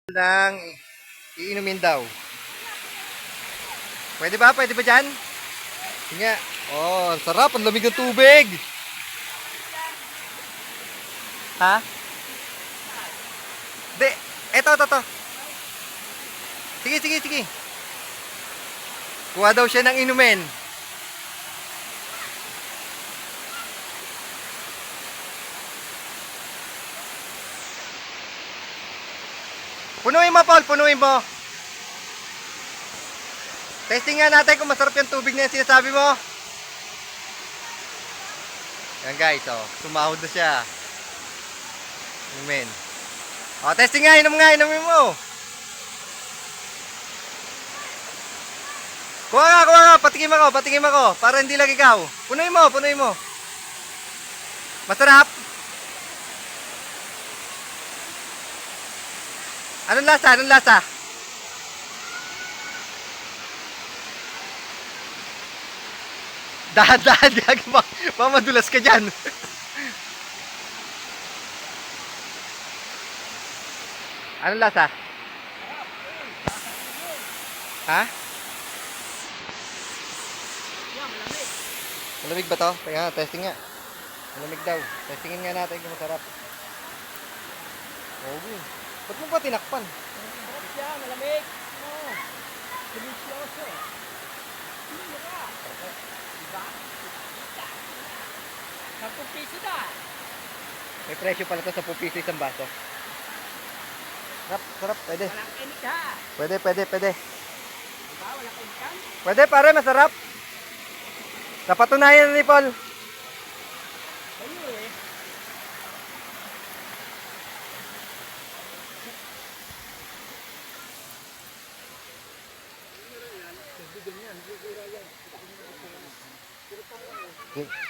Ng iinumin daw. Pwede ba? Pwede ba dyan? Sige nga. Oh, ang sarap. Ang lamig ng tubig. Ha? Di. Eto. Sige, sige, sige. Kuha daw siya ng inumin. Punuin mo, Paul. Punuin mo. Testing nga natin kung masarap yung tubig na yung sinasabi mo. Yan guys, oh. Sumahod na siya. Inumin. Oh, testing nga. Inumin mo. Kuha nga. Patikim ako. Para hindi lang ikaw. Punuin mo. Masarap? Anong lasa? Dahan-dahan, baka madulas ka dyan. Anong lasa? Ha? Malamig ba to? Kaya testing nga. Malamig daw. Testingin nga natin kung masarap. Okay. Ba't mo ba tinakpan? Sarap siya, malamig. Oo. Delicioso. Hindi ka. Diba? 10 piso na. May presyo pala to sa 10 piso isang baso. Sarap. Pwede. Walang kinig ha. Pwede. Diba? Walang kinig ka. Pwede pare, masarap. Napatunayan na ni Paul. Ayun eh. Okay.